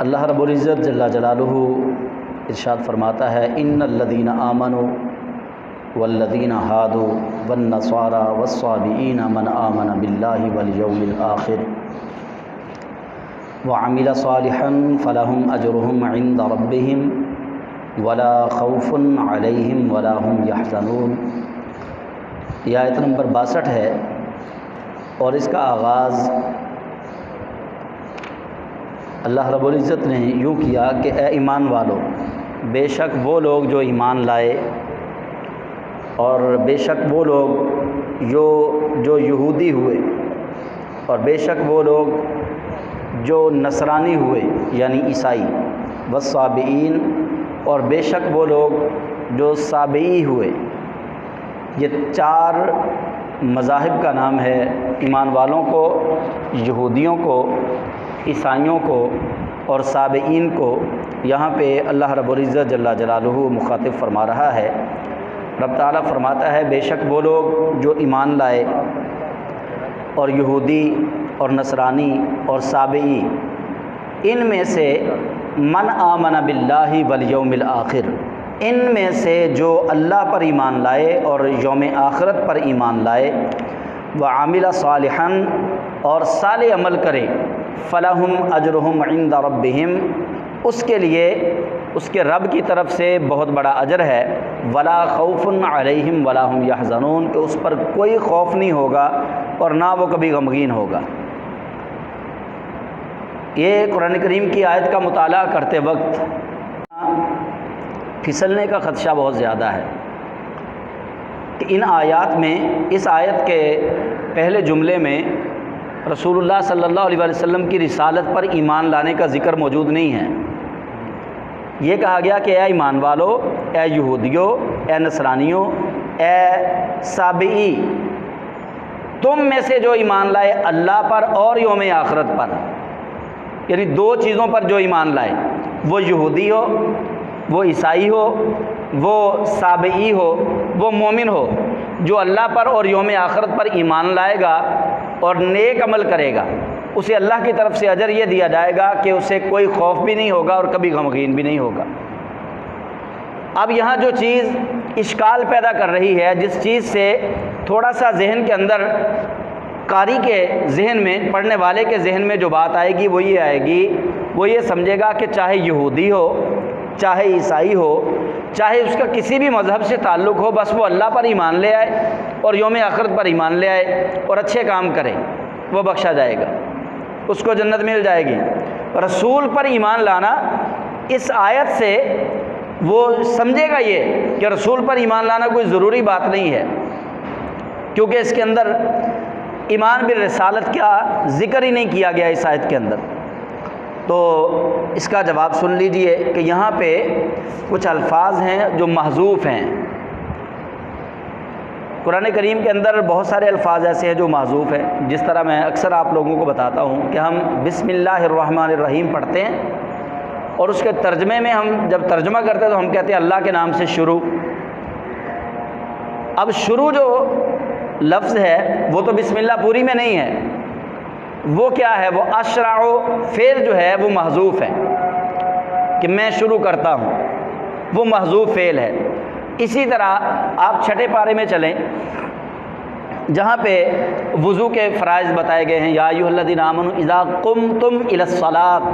اللہ رب العزت جل جلالہ ارشاد فرماتا ہے ان الذین آمنوا والذین ہادوا والنصارى والصابئین من آمن باللہ والیوم الآخر وعمل صالحا فلہم اجرہم عند ربہم ولا خوف علیہم ولا هم یحزنون۔ یہ آیت نمبر 62 ہے اور اس کا آغاز اللہ رب العزت نے یوں کیا کہ اے ایمان والو، بے شک وہ لوگ جو ایمان لائے اور بے شک وہ لوگ جو یہودی ہوئے اور بے شک وہ لوگ جو نصرانی ہوئے یعنی عیسائی، والصابئین اور بے شک وہ لوگ جو صابئی ہوئے۔ یہ 4 مذاہب کا نام ہے ایمان والوں کو، یہودیوں کو، عیسائیوں کو اور صابئین کو۔ یہاں پہ اللہ رب العزت جل جلالہ مخاطب فرما رہا ہے۔ رب تعالیٰ فرماتا ہے بے شک وہ لوگ جو ایمان لائے اور یہودی اور نصرانی اور صابئی، ان میں سے من آمن باللہ والیوم الآخر، ان میں سے جو اللہ پر ایمان لائے اور یوم آخرت پر ایمان لائے، وعمل صالحا اور صالح عمل کرے، فلہم اجرہم عند ربہم، اس کے لیے اس کے رب کی طرف سے بہت بڑا اجر ہے، ولا خوف علیہم ولا هم یحزنون، کہ اس پر کوئی خوف نہیں ہوگا اور نہ وہ کبھی غمگین ہوگا۔ یہ قرآن کریم کی آیت کا مطالعہ کرتے وقت پھسلنے کا خدشہ بہت زیادہ ہے کہ ان آیات میں، اس آیت کے پہلے جملے میں رسول اللہ صلی اللہ علیہ وسلم کی رسالت پر ایمان لانے کا ذکر موجود نہیں ہے۔ یہ کہا گیا کہ اے ایمان والو، اے یہودیوں، اے نصرانیوں، اے صابئی، تم میں سے جو ایمان لائے اللہ پر اور یوم آخرت پر، یعنی 2 چیزوں پر جو ایمان لائے، وہ یہودی ہو، وہ عیسائی ہو، وہ صابئی ہو، وہ مومن ہو، جو اللہ پر اور یوم آخرت پر ایمان لائے گا اور نیک عمل کرے گا، اسے اللہ کی طرف سے اجر یہ دیا جائے گا کہ اسے کوئی خوف بھی نہیں ہوگا اور کبھی غمگین بھی نہیں ہوگا۔ اب یہاں جو چیز اشکال پیدا کر رہی ہے، جس چیز سے تھوڑا سا ذہن کے اندر، قاری کے ذہن میں، پڑھنے والے کے ذہن میں جو بات آئے گی وہ یہ آئے گی، وہ یہ سمجھے گا کہ چاہے یہودی ہو، چاہے عیسائی ہو، چاہے اس کا کسی بھی مذہب سے تعلق ہو، بس وہ اللہ پر ایمان لے آئے اور یوم آخرت پر ایمان لے آئے اور اچھے کام کرے، وہ بخشا جائے گا، اس کو جنت مل جائے گی۔ رسول پر ایمان لانا، اس آیت سے وہ سمجھے گا یہ کہ رسول پر ایمان لانا کوئی ضروری بات نہیں ہے، کیونکہ اس کے اندر ایمان بالرسالت کا ذکر ہی نہیں کیا گیا اس آیت کے اندر۔ تو اس کا جواب سن لیجئے کہ یہاں پہ کچھ الفاظ ہیں جو محذوف ہیں۔ قرآن کریم کے اندر بہت سارے الفاظ ایسے ہیں جو محذوف ہیں، جس طرح میں اکثر آپ لوگوں کو بتاتا ہوں کہ ہم بسم اللہ الرحمن الرحیم پڑھتے ہیں اور اس کے ترجمے میں ہم جب ترجمہ کرتے ہیں تو ہم کہتے ہیں اللہ کے نام سے شروع۔ اب شروع جو لفظ ہے وہ تو بسم اللہ پوری میں نہیں ہے، وہ کیا ہے؟ وہ اشرع، فعل جو ہے وہ محذوف ہے کہ میں شروع کرتا ہوں، وہ محذوف فعل ہے۔ اسی طرح آپ 6 پارے میں چلیں، جہاں پہ وضو کے فرائض بتائے گئے ہیں، یا ایھا الذین آمنوا اذا قمتم الی الصلاۃ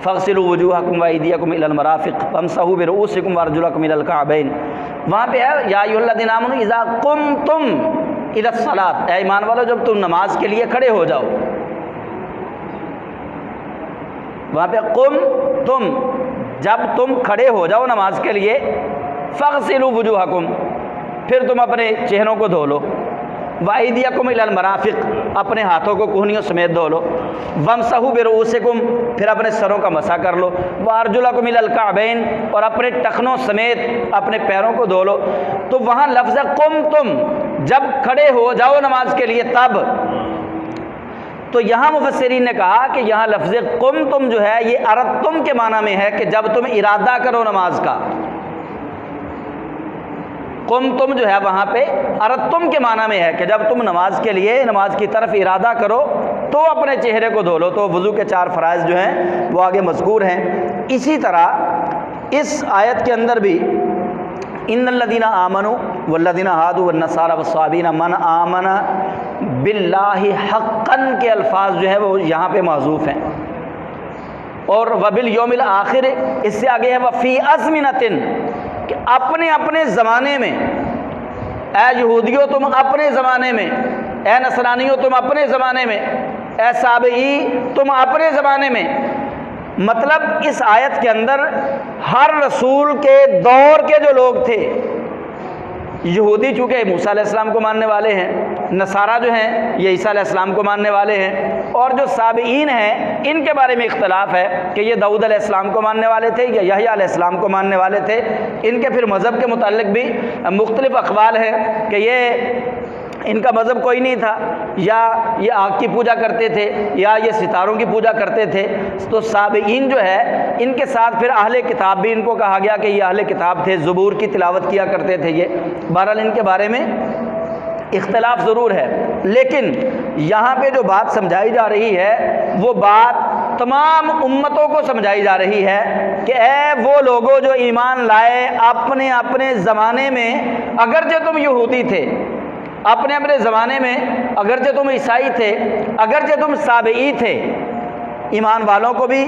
فاغسلوا وجوہکم وایدیکم الی المرافق وامسحوا برؤوسکم وارجلکم الی الکعبین، وہاں پہ ہے یا ایھا الذین آمنوا اذا قمتم الی الصلاۃ، اے ایمان والو جب تم نماز کے لیے کھڑے ہو جاؤ۔ وہاں پہ قم تم، جب تم کھڑے ہو جاؤ نماز کے لیے، فاغسلوا وجوہکم، پھر تم اپنے چہروں کو دھو لو، وایدیکم الی المرافق، اپنے ہاتھوں کو کہنیوں سمیت دھو لو، وامسحوا برؤوسکم، پھر اپنے سروں کا مسح کر لو، وارجلکم الی الکعبین، اور اپنے ٹخنوں سمیت اپنے پیروں کو دھو لو۔ تو وہاں لفظ قم تم، جب کھڑے ہو جاؤ نماز کے لیے تب۔ تو یہاں مفسرین نے کہا کہ یہاں لفظ قم تم جو ہے یہ ارتم کے معنی میں ہے کہ جب تم ارادہ کرو نماز کا۔ قم تم جو ہے وہاں پہ ارتم کے معنی میں ہے کہ جب تم نماز کے لیے، نماز کی طرف ارادہ کرو تو اپنے چہرے کو دھو لو۔ تو وضو کے 4 فرائض جو ہیں وہ آگے مذکور ہیں۔ اسی طرح اس آیت کے اندر بھی ان الذین آمنوا والذین ہادوا والنصارى والصابین من آمن باللہ حقا کے الفاظ جو ہیں وہ یہاں پہ محذوف ہیں، اور وبالیوم الآخر اس سے آگے ہے وفی ازمنۃ، کہ اپنے اپنے زمانے میں، اے یہودیوں تم اپنے زمانے میں، اے نصرانیوں تم اپنے زمانے میں، اے سابئی تم اپنے زمانے میں۔ مطلب اس آیت کے اندر ہر رسول کے دور کے جو لوگ تھے، یہودی چونکہ موسیٰ علیہ السلام کو ماننے والے ہیں، نصارہ جو ہیں یہ عیسیٰ علیہ السلام کو ماننے والے ہیں، اور جو سابعین ہیں ان کے بارے میں اختلاف ہے کہ یہ داؤد علیہ السلام کو ماننے والے تھے یا یحییٰ علیہ السلام کو ماننے والے تھے۔ ان کے پھر مذہب کے متعلق بھی مختلف اقوال ہیں کہ یہ ان کا مذہب کوئی نہیں تھا، یا یہ آگ کی پوجا کرتے تھے، یا یہ ستاروں کی پوجا کرتے تھے۔ تو سابعین جو ہے ان کے ساتھ پھر اہل کتاب بھی ان کو کہا گیا کہ یہ اہل کتاب تھے، زبور کی تلاوت کیا کرتے تھے یہ۔ بہرحال ان کے بارے میں اختلاف ضرور ہے، لیکن یہاں پہ جو بات سمجھائی جا رہی ہے وہ بات تمام امتوں کو سمجھائی جا رہی ہے کہ اے وہ لوگوں جو ایمان لائے اپنے اپنے زمانے میں، اگرچہ تم یہودی تھے، اپنے اپنے زمانے میں اگرچہ تم عیسائی تھے، اگرچہ تم سابعی تھے، ایمان والوں کو بھی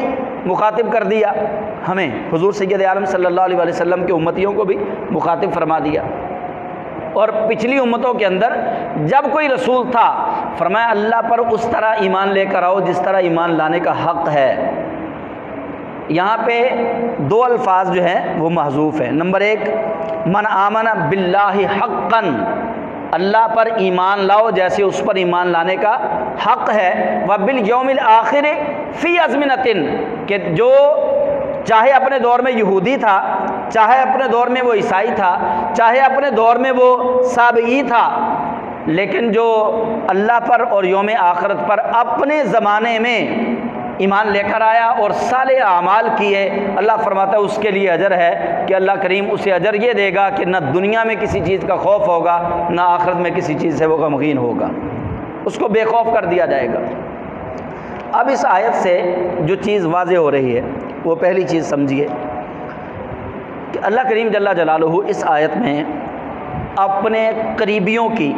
مخاطب کر دیا، ہمیں حضور سید عالم صلی اللہ علیہ وسلم کے امتیوں کو بھی مخاطب فرما دیا۔ اور پچھلی امتوں کے اندر جب کوئی رسول تھا فرمایا اللہ پر اس طرح ایمان لے کر آؤ جس طرح ایمان لانے کا حق ہے۔ یہاں پہ 2 الفاظ جو ہیں وہ محذوف ہیں۔ نمبر 1 من آمن باللہ حقا، اللہ پر ایمان لاؤ جیسے اس پر ایمان لانے کا حق ہے۔ وبالیوم الآخر فی ازمنۃ، کہ جو چاہے اپنے دور میں یہودی تھا، چاہے اپنے دور میں وہ عیسائی تھا، چاہے اپنے دور میں وہ سابعی تھا، لیکن جو اللہ پر اور یوم آخرت پر اپنے زمانے میں ایمان لے کر آیا اور صالح اعمال کیے، اللہ فرماتا ہے اس کے لیے اجر ہے کہ اللہ کریم اسے اجر یہ دے گا کہ نہ دنیا میں کسی چیز کا خوف ہوگا، نہ آخرت میں کسی چیز سے وہ غمگین ہوگا، اس کو بے خوف کر دیا جائے گا۔ اب اس آیت سے جو چیز واضح ہو رہی ہے وہ پہلی چیز سمجھیے کہ اللہ کریم جل جلالہ اس آیت میں اپنے قریبیوں کی،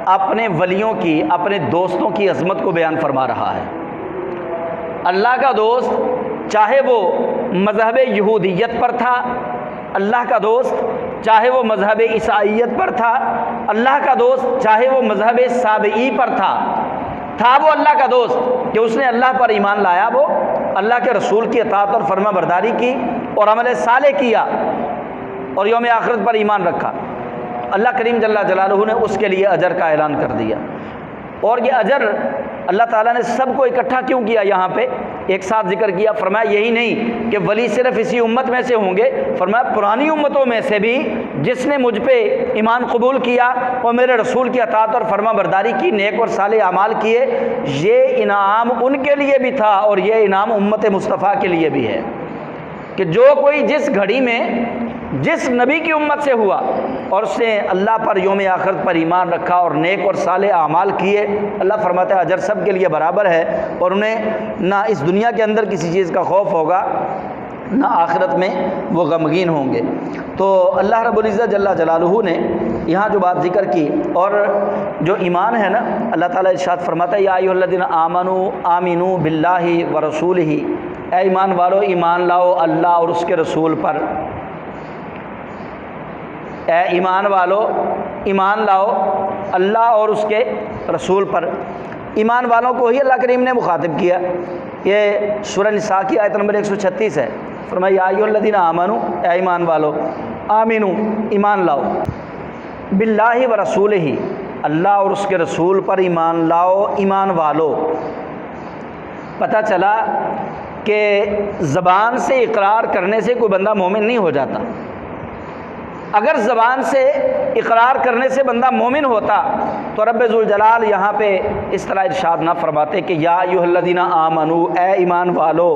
اپنے ولیوں کی، اپنے دوستوں کی عظمت کو بیان فرما رہا ہے۔ اللہ کا دوست چاہے وہ مذہب یہودیت پر تھا، اللہ کا دوست چاہے وہ مذہب عیسائیت پر تھا، اللہ کا دوست چاہے وہ مذہب سابعی پر تھا وہ اللہ کا دوست کہ اس نے اللہ پر ایمان لایا، وہ اللہ کے رسول کی اطاعت اور فرما برداری کی اور عمل صالح کیا اور یوم آخرت پر ایمان رکھا۔ اللہ کریم جل جلالہ نے اس کے لیے اجر کا اعلان کر دیا۔ اور یہ اجر اللہ تعالیٰ نے سب کو اکٹھا کیوں کیا؟ یہاں پہ ایک ساتھ ذکر کیا، فرمایا یہی نہیں کہ ولی صرف اسی امت میں سے ہوں گے، فرمایا پرانی امتوں میں سے بھی جس نے مجھ پہ ایمان قبول کیا اور میرے رسول کی اطاعت اور فرما برداری کی، نیک اور صالح اعمال کیے، یہ انعام ان کے لیے بھی تھا اور یہ انعام امت مصطفیٰ کے لیے بھی ہے کہ جو کوئی جس گھڑی میں جس نبی کی امت سے ہوا اور اس نے اللہ پر یوم آخرت پر ایمان رکھا اور نیک اور صالح اعمال کیے، اللہ فرماتا ہے اجر سب کے لیے برابر ہے اور انہیں نہ اس دنیا کے اندر کسی چیز کا خوف ہوگا نہ آخرت میں وہ غمگین ہوں گے۔ تو اللہ رب العزت جل جلالہ نے یہاں جو بات ذکر کی، اور جو ایمان ہے نا، اللہ تعالیٰ ارشاد فرماتا ہے یا ایھا الذین آمنوا آمنوا باللہ ورسولہ، اے ایمان والو ایمان لاؤ اللہ اور اس کے رسول پر۔ اے ایمان والو ایمان لاؤ اللہ اور اس کے رسول پر۔ ایمان والوں کو ہی اللہ کریم نے مخاطب کیا۔ یہ سورہ نساء کی آیت نمبر 136 ہے۔ فرمایا یا ایھا الذین آمنوا، اے ایمان والو، آمنو ایمان لاؤ، باللہ ورسولہ، اللہ اور اس کے رسول پر ایمان لاؤ ایمان والو۔ پتہ چلا کہ زبان سے اقرار کرنے سے کوئی بندہ مومن نہیں ہو جاتا۔ اگر زبان سے اقرار کرنے سے بندہ مومن ہوتا تو رب ذوالجلال یہاں پہ اس طرح ارشاد نہ فرماتے کہ یا ایھا الذین آمنوا، اے ایمان والو،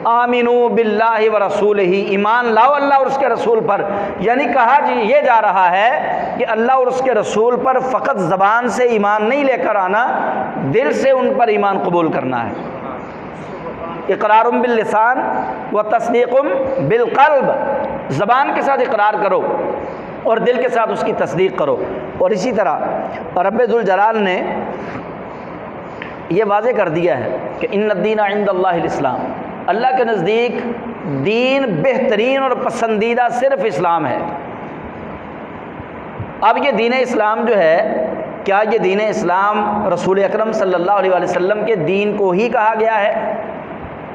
آمنو باللہ و رسولہ، ایمان لاؤ اللہ اور اس کے رسول پر۔ یعنی کہا جی یہ جا رہا ہے کہ اللہ اور اس کے رسول پر فقط زبان سے ایمان نہیں لے کر آنا، دل سے ان پر ایمان قبول کرنا ہے۔ اقرار باللسان و تصدیق بالقلب، زبان کے ساتھ اقرار کرو اور دل کے ساتھ اس کی تصدیق کرو۔ اور اسی طرح رب ذوالجلال نے یہ واضح کر دیا ہے کہ ان الدین عند اللہ الاسلام، اللہ کے نزدیک دین بہترین اور پسندیدہ صرف اسلام ہے۔ اب یہ دین اسلام جو ہے، کیا یہ دین اسلام رسول اکرم صلی اللہ علیہ وآلہ وسلم کے دین کو ہی کہا گیا ہے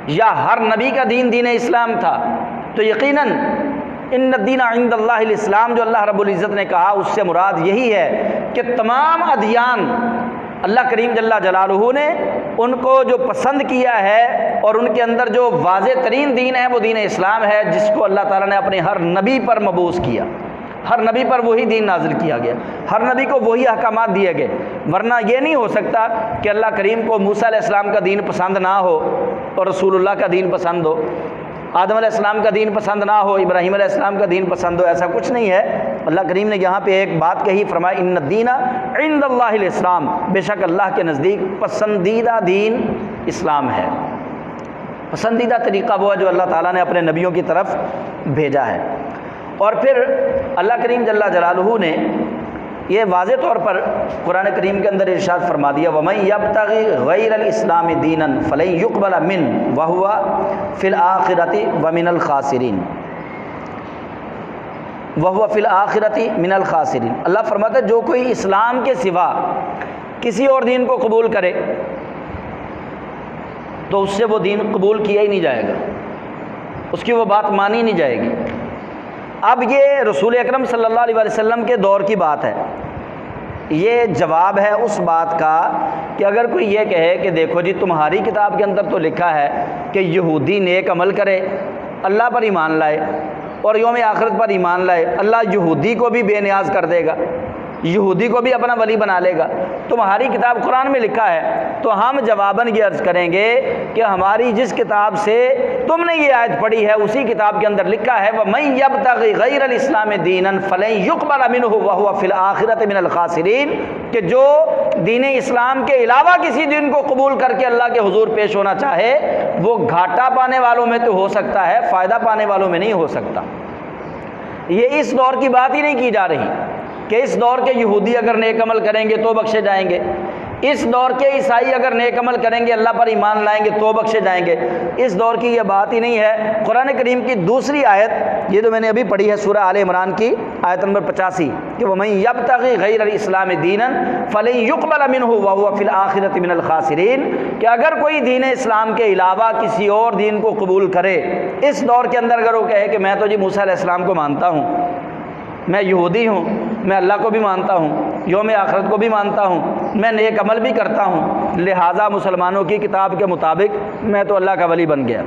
یا ہر نبی کا دین دین اسلام تھا؟ تو یقیناً ان الدین عند اللہ الاسلام جو اللہ رب العزت نے کہا اس سے مراد یہی ہے کہ تمام ادیان اللہ کریم جل جلالہ نے ان کو جو پسند کیا ہے اور ان کے اندر جو واضح ترین دین ہے وہ دین اسلام ہے، جس کو اللہ تعالیٰ نے اپنے ہر نبی پر مبعوث کیا۔ ہر نبی پر وہی دین نازل کیا گیا، ہر نبی کو وہی احکامات دیے گئے۔ ورنہ یہ نہیں ہو سکتا کہ اللہ کریم کو موسیٰ علیہ السلام کا دین پسند نہ ہو اور رسول اللہ کا دین پسند ہو، آدم علیہ السلام کا دین پسند نہ ہو، ابراہیم علیہ السلام کا دین پسند ہو، ایسا کچھ نہیں ہے۔ اللہ کریم نے یہاں پہ ایک بات کہی، فرمایا ان الدین عند اللہ الاسلام، بے شک اللہ کے نزدیک پسندیدہ دین اسلام ہے۔ پسندیدہ طریقہ وہ ہے جو اللہ تعالیٰ نے اپنے نبیوں کی طرف بھیجا ہے۔ اور پھر اللہ کریم جل جلالہ نے یہ واضح طور پر قرآن کریم کے اندر ارشاد فرما دیا وَمَن يَبْتَغِ غَيْرَ الْإِسْلَامِ دِينًا فَلَن يُقْبَلَ مِنْهُ وَهُوَ فِي الْآخِرَةِ وَمِنَ الْخَاسِرِينَ، وَهُوَ فِي الْآخِرَةِ مِنَ الْخَاسِرِينَ۔ اللہ فرماتا ہے جو کوئی اسلام کے سوا کسی اور دین کو قبول کرے تو اس سے وہ دین قبول کیا ہی نہیں جائے گا، اس کی وہ بات مانی نہیں جائے گی۔ اب یہ رسول اکرم صلی اللہ علیہ وسلم کے دور کی بات ہے، یہ جواب ہے اس بات کا کہ اگر کوئی یہ کہے کہ دیکھو جی تمہاری کتاب کے اندر تو لکھا ہے کہ یہودی نیک عمل کرے، اللہ پر ایمان لائے اور یوم آخرت پر ایمان لائے، اللہ یہودی کو بھی بے نیاز کر دے گا، یہودی کو بھی اپنا ولی بنا لے گا، تمہاری کتاب قرآن میں لکھا ہے، تو ہم جواباً یہ عرض کریں گے کہ ہماری جس کتاب سے تم نے یہ آیت پڑھی ہے اسی کتاب کے اندر لکھا ہے وَمَن يَبْتَغِ غَيْرَ الْإِسْلَامِ دِينًا فَلَن يُقْبَلَ مِنْهُ وَهُوَ فِي الْآخِرَةِ مِنَ الْخَاسِرِينَ، کہ جو دین اسلام کے علاوہ کسی دین کو قبول کر کے اللہ کے حضور پیش ہونا چاہے وہ گھاٹا پانے والوں میں تو ہو سکتا ہے، فائدہ پانے والوں میں نہیں ہو سکتا۔ یہ اس دور کی بات ہی نہیں کی جا رہی کہ اس دور کے یہودی اگر نیک عمل کریں گے تو بخشے جائیں گے، اس دور کے عیسائی اگر نیک عمل کریں گے اللہ پر ایمان لائیں گے تو بخشے جائیں گے، اس دور کی یہ بات ہی نہیں ہے۔ قرآن کریم کی دوسری آیت یہ تو میں نے ابھی پڑھی ہے سورہ آل عمران کی آیت نمبر 85 کہ وَمَن يَبْتَغِ غَيْرَ الْإِسْلَامِ دِينًا فَلَن يُقْبَلَ مِنْهُ وَهُوَ فِي الْآخِرَةِ مِنَ الْخَاسِرِينَ، کہ اگر کوئی دین اسلام کے علاوہ کسی اور دین کو قبول کرے، اس دور کے اندر اگر وہ کہے کہ میں تو جی موسیٰ علیہ السلام کو مانتا ہوں، میں یہودی ہوں، میں اللہ کو بھی مانتا ہوں، یوم آخرت کو بھی مانتا ہوں، میں نیک عمل بھی کرتا ہوں، لہٰذا مسلمانوں کی کتاب کے مطابق میں تو اللہ کا ولی بن گیا،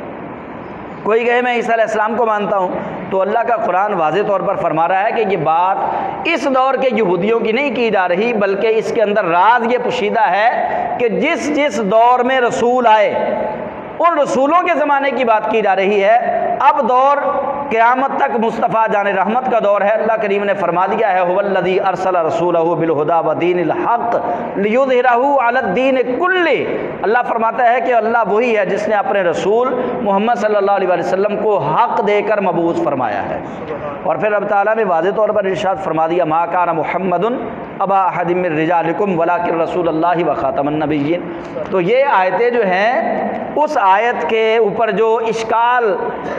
کوئی کہے میں عیسیٰ علیہ السلام کو مانتا ہوں، تو اللہ کا قرآن واضح طور پر فرما رہا ہے کہ یہ بات اس دور کے یہودیوں کی نہیں کی جا رہی، بلکہ اس کے اندر راز یہ پوشیدہ ہے کہ جس جس دور میں رسول آئے ان رسولوں کے زمانے کی بات کی جا رہی ہے۔ اب دور قیامت تک مصطفیٰ جان رحمت کا دور ہے۔ اللہ کریم نے فرما دیا ہے هو الذی ارسل رسولہ بالہدی ودین الحق لیظہرہ علی الدین کلہ، اللہ فرماتا ہے کہ اللہ وہی ہے جس نے اپنے رسول محمد صلی اللہ علیہ وسلم کو حق دے کر مبعوث فرمایا ہے۔ اور پھر رب تعالیٰ نے واضح طور پر ارشاد فرما دیا ما کان محمد ابا احد من رجالکم ولکن رسول اللہ وخاتم النبیین۔ تو یہ آیتیں جو ہیں اس آیت کے اوپر جو اشکال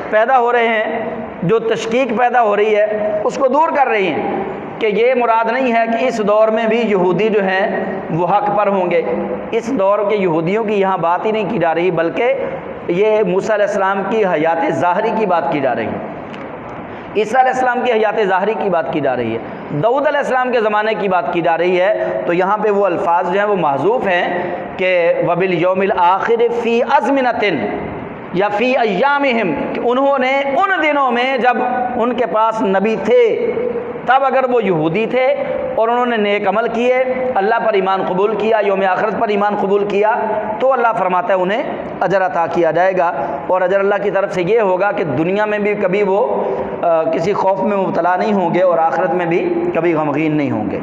پیدا ہو رہے ہیں، جو تشکیک پیدا ہو رہی ہے، اس کو دور کر رہی ہیں کہ یہ مراد نہیں ہے کہ اس دور میں بھی یہودی جو ہیں وہ حق پر ہوں گے، اس دور کے یہودیوں کی یہاں بات ہی نہیں کی جا رہی، بلکہ یہ موسیٰ علیہ السلام کی حیات ظاہری کی بات کی جا رہی ہے، عیسیٰ علیہ السلام کی حیات ظاہری کی بات کی جا رہی ہے، داؤد علیہ السلام کے زمانے کی بات کی جا رہی ہے۔ تو یہاں پہ وہ الفاظ جو ہیں وہ محذوف ہیں کہ وَبِالْيَوْمِ الْآخِرِ فِي أَزْمِنَةٍ یا فی ایامہم، کہ انہوں نے ان دنوں میں جب ان کے پاس نبی تھے تب اگر وہ یہودی تھے اور انہوں نے نیک عمل کیے، اللہ پر ایمان قبول کیا، یوم آخرت پر ایمان قبول کیا، تو اللہ فرماتا ہے انہیں اجر عطا کیا جائے گا۔ اور اجر اللہ کی طرف سے یہ ہوگا کہ دنیا میں بھی کبھی وہ کسی خوف میں مبتلا نہیں ہوں گے اور آخرت میں بھی کبھی غمگین نہیں ہوں گے۔